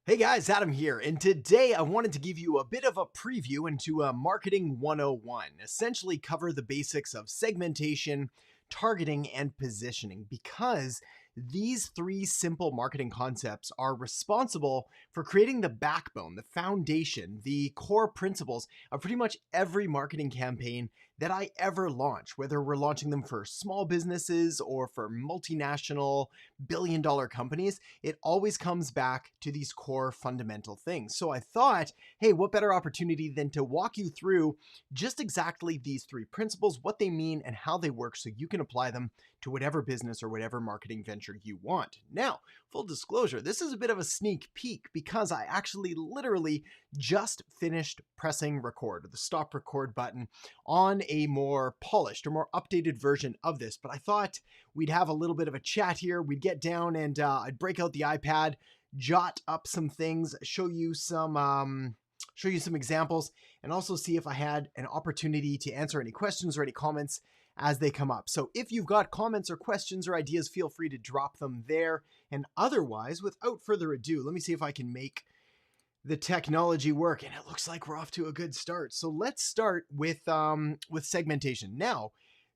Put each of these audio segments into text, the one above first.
Hey guys, Adam here, and today I wanted to give you a bit of a preview into Marketing 101, essentially cover the basics of segmentation, targeting, and positioning, because these three simple marketing concepts are responsible for creating the backbone, the foundation, the core principles of pretty much every marketing campaign that I ever launch, whether we're launching them for small businesses or for multinational billion-dollar companies. It always comes back to these core fundamental things. So I thought, hey, what better opportunity than to walk you through just exactly these three principles, what they mean, and how they work so you can apply them to whatever business or whatever marketing venture you want. Now, full disclosure, this is a bit of a sneak peek because I actually literally just finished pressing record, or the stop record button, on a more polished or more updated version of this. But I thought we'd have a little bit of a chat here. We'd get down and I'd break out the iPad, jot up some things, show you some examples, and also see if I had an opportunity to answer any questions or any comments as they come up. So if you've got comments or questions or ideas, feel free to drop them there. And otherwise, without further ado, let me see if I can make the technology work, and it looks like we're off to a good start. So let's start with segmentation. Now,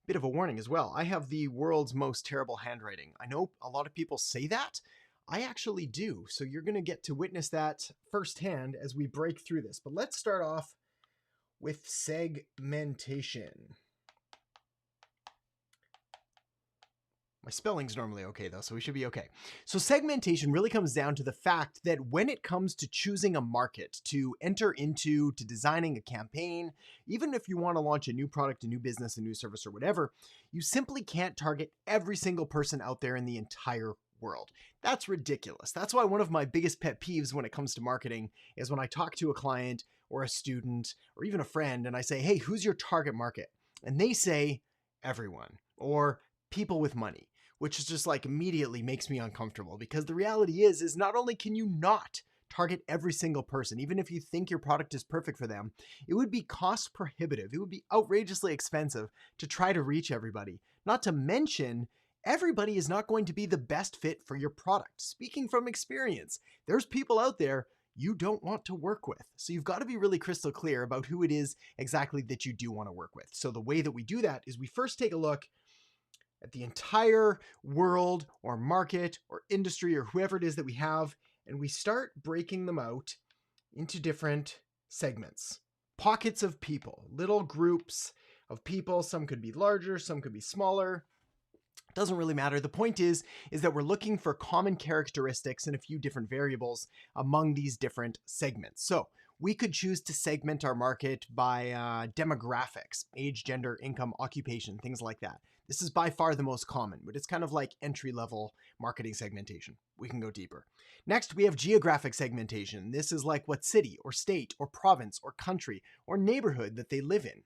bit of a warning as well. I have the world's most terrible handwriting. I know a lot of people say that. I actually do. So you're going to get to witness that firsthand as we break through this. But let's start off with segmentation. My spelling's normally okay though, so we should be okay. So segmentation really comes down to the fact that when it comes to choosing a market to enter into, to designing a campaign, even if you want to launch a new product, a new business, a new service, or whatever, you simply can't target every single person out there in the entire world. That's ridiculous. That's why one of my biggest pet peeves when it comes to marketing is when I talk to a client or a student or even a friend and I say, hey, who's your target market? And they say, everyone, or people with money, which is just like immediately makes me uncomfortable, because the reality is not only can you not target every single person, even if you think your product is perfect for them, it would be cost prohibitive. It would be outrageously expensive to try to reach everybody. Not to mention, everybody is not going to be the best fit for your product. Speaking from experience, there's people out there you don't want to work with. So you've got to be really crystal clear about who it is exactly that you do want to work with. So the way that we do that is we first take a look at the entire world or market or industry or whoever it is that we have, and we start breaking them out into different segments, pockets of people, little groups of people. Some could be larger, some could be smaller. Doesn't really matter. The point is that we're looking for common characteristics and a few different variables among these different segments. So we could choose to segment our market by demographics, age, gender, income, occupation, things like that. This is by far the most common, but it's kind of like entry-level marketing segmentation. We can go deeper. Next, we have geographic segmentation. This is like what city or state or province or country or neighborhood that they live in.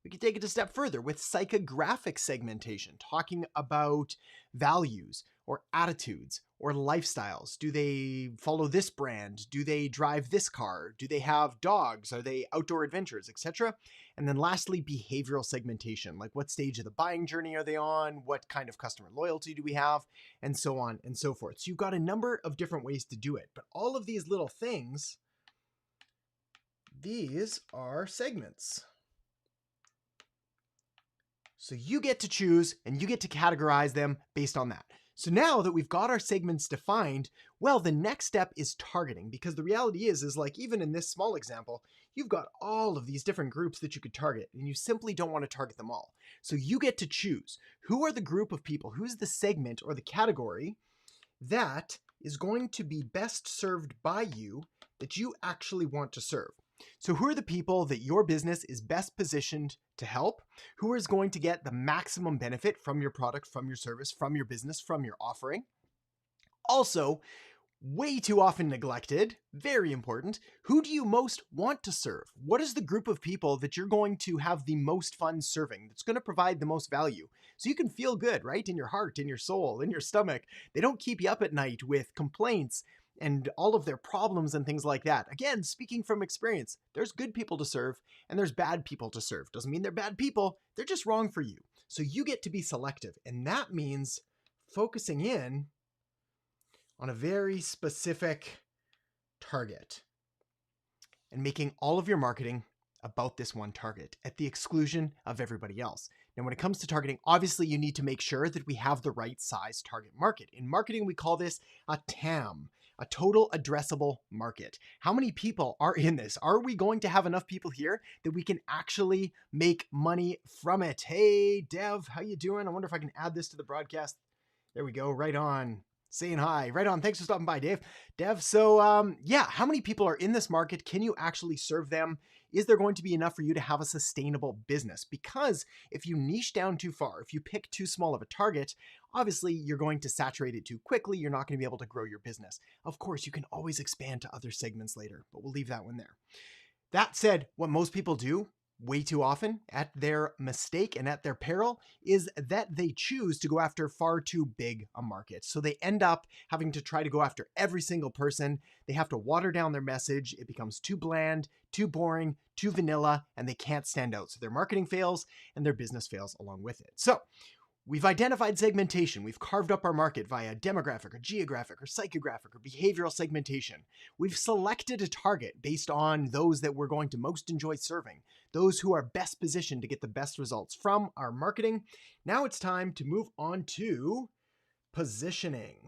We can take it a step further with psychographic segmentation, talking about values or attitudes or lifestyles. Do they follow this brand? Do they drive this car? Do they have dogs? Are they outdoor adventurers, etc.? And then lastly, behavioral segmentation, like what stage of the buying journey are they on? What kind of customer loyalty do we have? And so on and so forth. So you've got a number of different ways to do it, but all of these little things, these are segments. So you get to choose and you get to categorize them based on that. So now that we've got our segments defined, well, the next step is targeting, because the reality is like even in this small example, you've got all of these different groups that you could target and you simply don't want to target them all. So you get to choose who are the group of people, who's the segment or the category that is going to be best served by you that you actually want to serve. So who are the people that your business is best positioned to help? Who is going to get the maximum benefit from your product, from your service, from your business, from your offering? Also, way too often neglected, very important, who do you most want to serve? What is the group of people that you're going to have the most fun serving, that's going to provide the most value? So you can feel good, right? In your heart, in your soul, in your stomach. They don't keep you up at night with complaints and all of their problems and things like that. Again, speaking from experience, there's good people to serve and there's bad people to serve. Doesn't mean they're bad people, they're just wrong for you. So you get to be selective, and that means focusing in on a very specific target and making all of your marketing about this one target at the exclusion of everybody else. Now, when it comes to targeting, obviously you need to make sure that we have the right size target market. In marketing, we call this a TAM, a total addressable market. How many people are in this? Are we going to have enough people here that we can actually make money from it? Hey, Dev, how you doing? I wonder if I can add this to the broadcast. There we go, right on. Saying hi. Right on. Thanks for stopping by, Dave. Dev, so yeah, how many people are in this market? Can you actually serve them? Is there going to be enough for you to have a sustainable business? Because if you niche down too far, if you pick too small of a target, obviously you're going to saturate it too quickly. You're not going to be able to grow your business. Of course, you can always expand to other segments later, but we'll leave that one there. That said, what most people do way too often at their mistake and at their peril is that they choose to go after far too big a market. So they end up having to try to go after every single person. They have to water down their message. It becomes too bland, too boring, too vanilla, and they can't stand out. So their marketing fails and their business fails along with it. So we've identified segmentation. We've carved up our market via demographic or geographic or psychographic or behavioral segmentation. We've selected a target based on those that we're going to most enjoy serving, those who are best positioned to get the best results from our marketing. Now it's time to move on to positioning.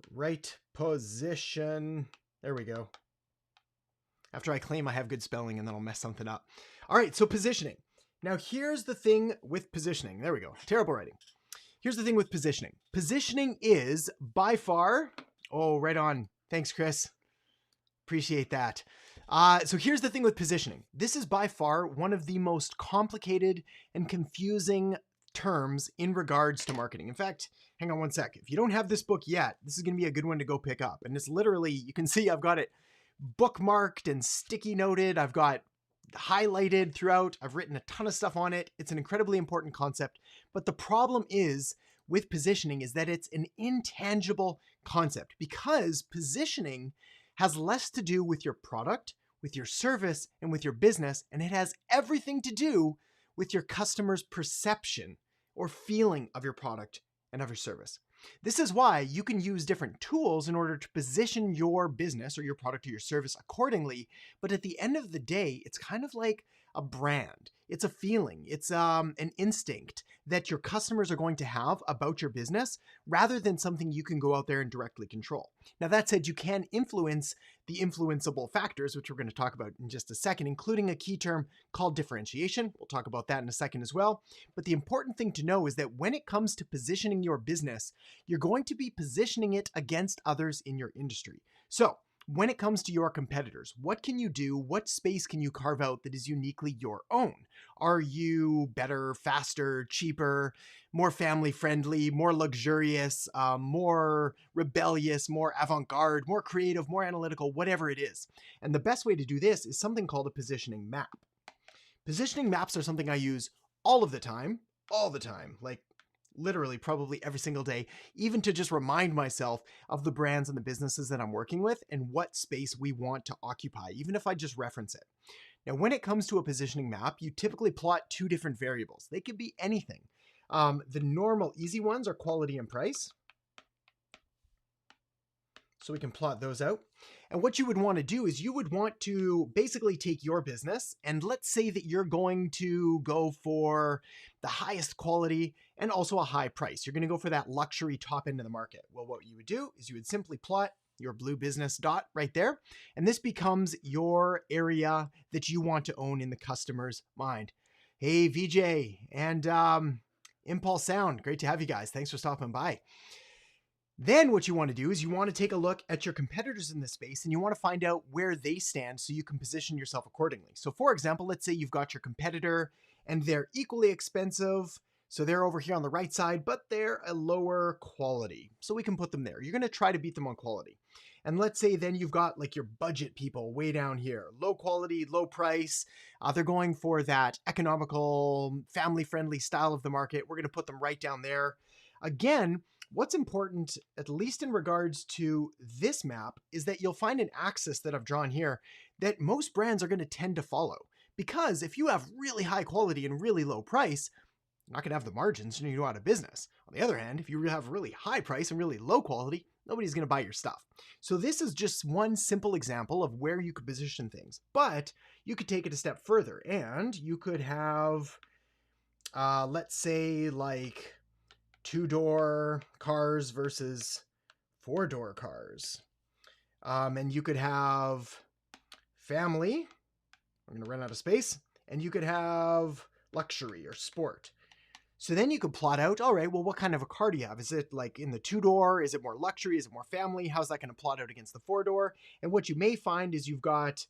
Right position. There we go. After I claim I have good spelling and then I'll mess something up. All right, so positioning. Now, here's the thing with positioning. There we go. Terrible writing. Here's the thing with positioning. Positioning is by far... Oh, right on. Thanks, Chris. Appreciate that. So here's the thing with positioning. This is by far one of the most complicated and confusing terms in regards to marketing. In fact, hang on one sec. If you don't have this book yet, this is going to be a good one to go pick up. And it's literally, you can see I've got it bookmarked and sticky noted. I've got highlighted throughout. I've written a ton of stuff on it. It's an incredibly important concept. But the problem is with positioning is that it's an intangible concept because positioning has less to do with your product, with your service, and with your business, and it has everything to do with your customer's perception or feeling of your product and of your service. This is why you can use different tools in order to position your business or your product or your service accordingly. But at the end of the day, it's kind of like a brand. It's a feeling. It's an instinct that your customers are going to have about your business rather than something you can go out there and directly control. Now, that said, you can influence the influenceable factors, which we're going to talk about in just a second, including a key term called differentiation. We'll talk about that in a second as well. But the important thing to know is that when it comes to positioning your business, you're going to be positioning it against others in your industry. So when it comes to your competitors, what can you do? What space can you carve out that is uniquely your own? Are you better, faster, cheaper, more family-friendly, more luxurious, more rebellious, more avant-garde, more creative, more analytical, whatever it is? And the best way to do this is something called a positioning map. Positioning maps are something I use all the time, like literally probably every single day, even to just remind myself of the brands and the businesses that I'm working with and what space we want to occupy, even if I just reference it. Now, when it comes to a positioning map, you typically plot two different variables. They could be anything. The normal easy ones are quality and price. So we can plot those out. And what you would want to do is you would want to basically take your business and let's say that you're going to go for the highest quality and also a high price. You're going to go for that luxury top end of the market. Well, what you would do is you would simply plot your blue business dot right there. And this becomes your area that you want to own in the customer's mind. Hey, VJ and Impulse Sound. Great to have you guys. Thanks for stopping by. Then what you want to do is you want to take a look at your competitors in this space and you want to find out where they stand so you can position yourself accordingly. So for example, let's say you've got your competitor and they're equally expensive. So they're over here on the right side, but they're a lower quality. So we can put them there. You're going to try to beat them on quality. And let's say then you've got like your budget people way down here, low quality, low price. They're going for that economical, family-friendly style of the market. We're going to put them right down there. Again, what's important, at least in regards to this map, is that you'll find an axis that I've drawn here that most brands are going to tend to follow. Because if you have really high quality and really low price, you're not going to have the margins and you go out of business. On the other hand, if you have really high price and really low quality, nobody's going to buy your stuff. So this is just one simple example of where you could position things. But you could take it a step further and you could have, let's say, like 2-door cars versus 4-door cars. And you could have family. We're going to run out of space. And you could have luxury or sport. So then you could plot out, all right, well, what kind of a car do you have? Is it like in the 2-door? Is it more luxury? Is it more family? How's that going to plot out against the 4-door? And what you may find is you've got,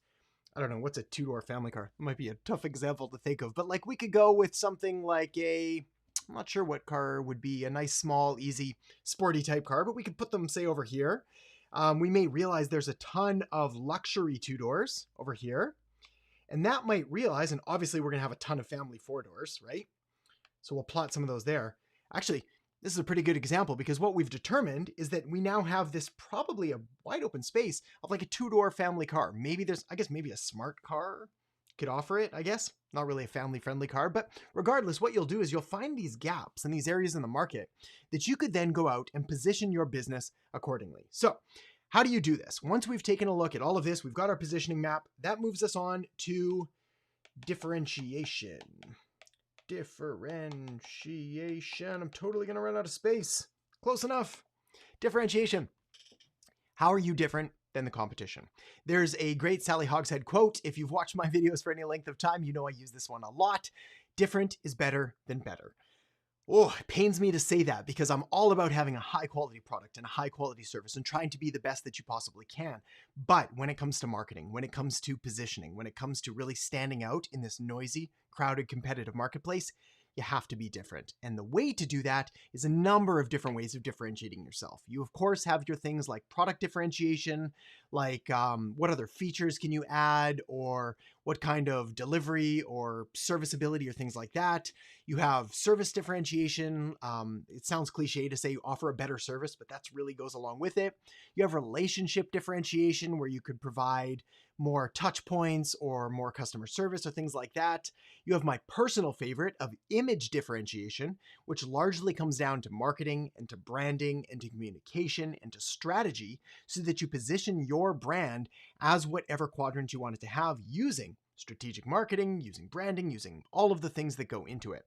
I don't know, what's a 2-door family car? It might be a tough example to think of, but like we could go with something like I'm not sure what car would be a nice, small, easy, sporty type car, but we could put them, say, over here. We may realize there's a ton of luxury 2-doors over here. And that might realize, and obviously we're going to have a ton of family 4-doors, right? So we'll plot some of those there. Actually, this is a pretty good example because what we've determined is that we now have this probably a wide open space of like a 2-door family car. Maybe there's, I guess maybe a smart car could offer it, I guess. Not really a family-friendly car, but regardless, what you'll do is you'll find these gaps and these areas in the market that you could then go out and position your business accordingly. So how do you do this? Once we've taken a look at all of this, we've got our positioning map. That moves us on to differentiation. Differentiation. I'm totally going to run out of space. Close enough. Differentiation. How are you different than the competition? There's a great Sally Hogshead quote. If you've watched my videos for any length of time, you know I use this one a lot. Different is better than better. Oh, it pains me to say that because I'm all about having a high quality product and a high quality service and trying to be the best that you possibly can. But when it comes to marketing, when it comes to positioning, when it comes to really standing out in this noisy, crowded, competitive marketplace, you have to be different. And the way to do that is a number of different ways of differentiating yourself. You, of course, have your things like product differentiation, like what other features can you add, or what kind of delivery or serviceability or things like that. You have service differentiation. It sounds cliche to say you offer a better service, but that really goes along with it. You have relationship differentiation where you could provide more touch points or more customer service or things like that. You have my personal favorite of image differentiation, which largely comes down to marketing and to branding and to communication and to strategy so that you position your brand as whatever quadrant you want it to have using strategic marketing, using branding, using all of the things that go into it.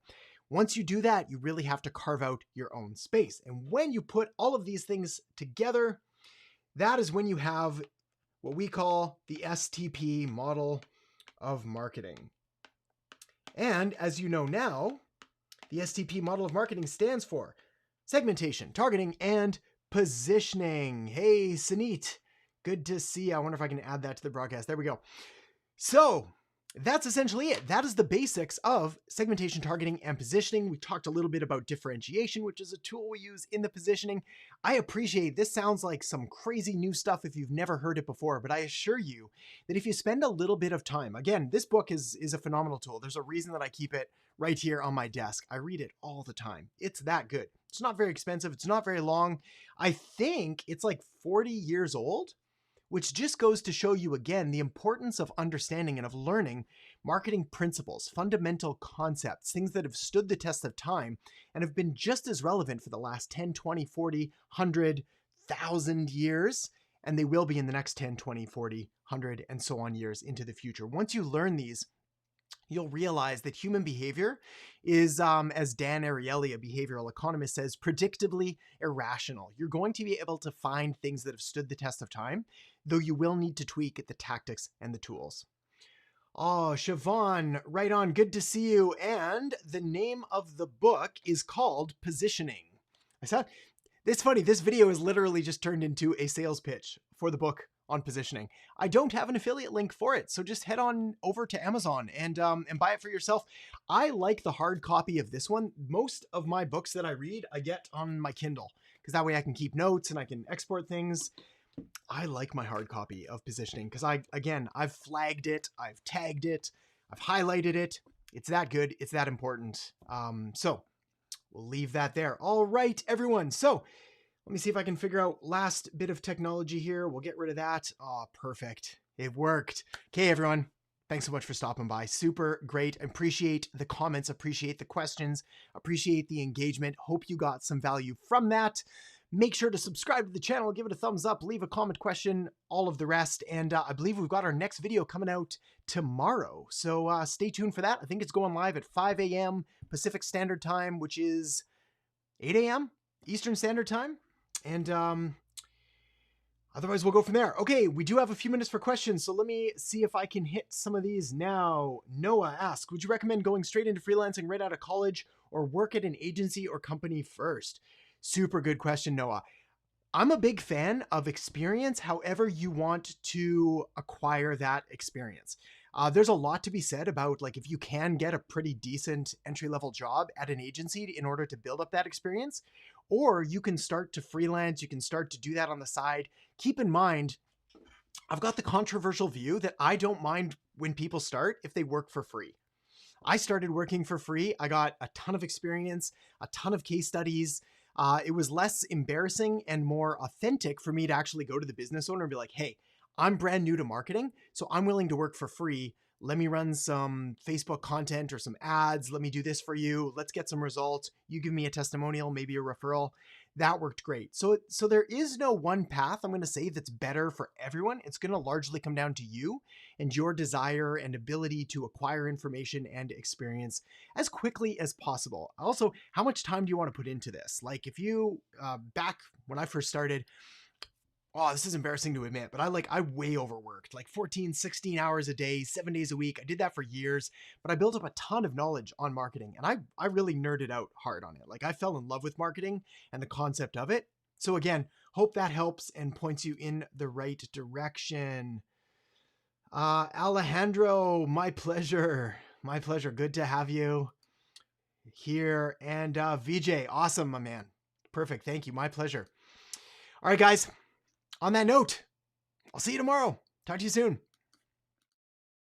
Once you do that, you really have to carve out your own space. And when you put all of these things together, that is when you have what we call the STP model of marketing. And as you know now, the STP model of marketing stands for segmentation, targeting, and positioning. Hey, Sanit, good to see you. I wonder if I can add that to the broadcast. There we go. So that's essentially it. That is the basics of segmentation, targeting, and positioning. We talked a little bit about differentiation, which is a tool we use in the positioning. I appreciate this sounds like some crazy new stuff if you've never heard it before, but I assure you that if you spend a little bit of time, again, this book is a phenomenal tool. There's a reason that I keep it right here on my desk. I read it all the time. It's that good. It's not very expensive. It's not very long. I think it's like 40 years old, which just goes to show you again the importance of understanding and of learning marketing principles, fundamental concepts, things that have stood the test of time and have been just as relevant for the last 10, 20, 40, 100, 1,000 years, and they will be in the next 10, 20, 40, 100, and so on years into the future. Once you learn these, you'll realize that human behavior is, as Dan Ariely, a behavioral economist, says, predictably irrational. You're going to be able to find things that have stood the test of time, though you will need to tweak the tactics and the tools. Oh, Siobhan, right on. Good to see you. And the name of the book is called Positioning. I saw it's funny. This video is literally just turned into a sales pitch for the book on positioning. I don't have an affiliate link for it, so just head on over to Amazon and buy it for yourself. I like the hard copy of this one. Most of my books that I read, I get on my Kindle because that way I can keep notes and I can export things. I like my hard copy of positioning because I've flagged it, I've tagged it, I've highlighted it. It's that good. It's that important. So we'll leave that there. All right, everyone. So let me see if I can figure out last bit of technology here. We'll get rid of that. Oh, perfect. It worked. Okay, everyone. Thanks so much for stopping by. Super great. Appreciate the comments, appreciate the questions, appreciate the engagement. Hope you got some value from that. Make sure to subscribe to the channel, give it a thumbs up, leave a comment, question, all of the rest. And I believe we've got our next video coming out tomorrow. So stay tuned for that. I think it's going live at 5 a.m. Pacific Standard Time, which is 8 a.m. Eastern Standard Time. And otherwise, we'll go from there. Okay, we do have a few minutes for questions, so let me see if I can hit some of these now. Noah asks, would you recommend going straight into freelancing right out of college or work at an agency or company first? Super good question, Noah. I'm a big fan of experience, however you want to acquire that experience. There's a lot to be said about like if you can get a pretty decent entry-level job at an agency in order to build up that experience, or you can start to freelance, you can start to do that on the side. Keep in mind, I've got the controversial view that I don't mind when people start if they work for free. I started working for free. I got a ton of experience, a ton of case studies. It was less embarrassing and more authentic for me to actually go to the business owner and be like, hey, I'm brand new to marketing, so I'm willing to work for free. Let me run some Facebook content or some ads. Let me do this for you. Let's get some results. You give me a testimonial, maybe a referral. That worked great. So there is no one path I'm going to say that's better for everyone. It's going to largely come down to you and your desire and ability to acquire information and experience as quickly as possible. Also, how much time do you want to put into this? Like if you, back when I first started, oh, this is embarrassing to admit, but I way overworked, like 14, 16 hours a day, 7 days a week. I did that for years, but I built up a ton of knowledge on marketing and I really nerded out hard on it. Like I fell in love with marketing and the concept of it. So again, hope that helps and points you in the right direction. Alejandro, my pleasure. My pleasure. Good to have you here. And VJ, awesome, my man. Perfect. Thank you. My pleasure. All right, guys. On that note, I'll see you tomorrow. Talk to you soon.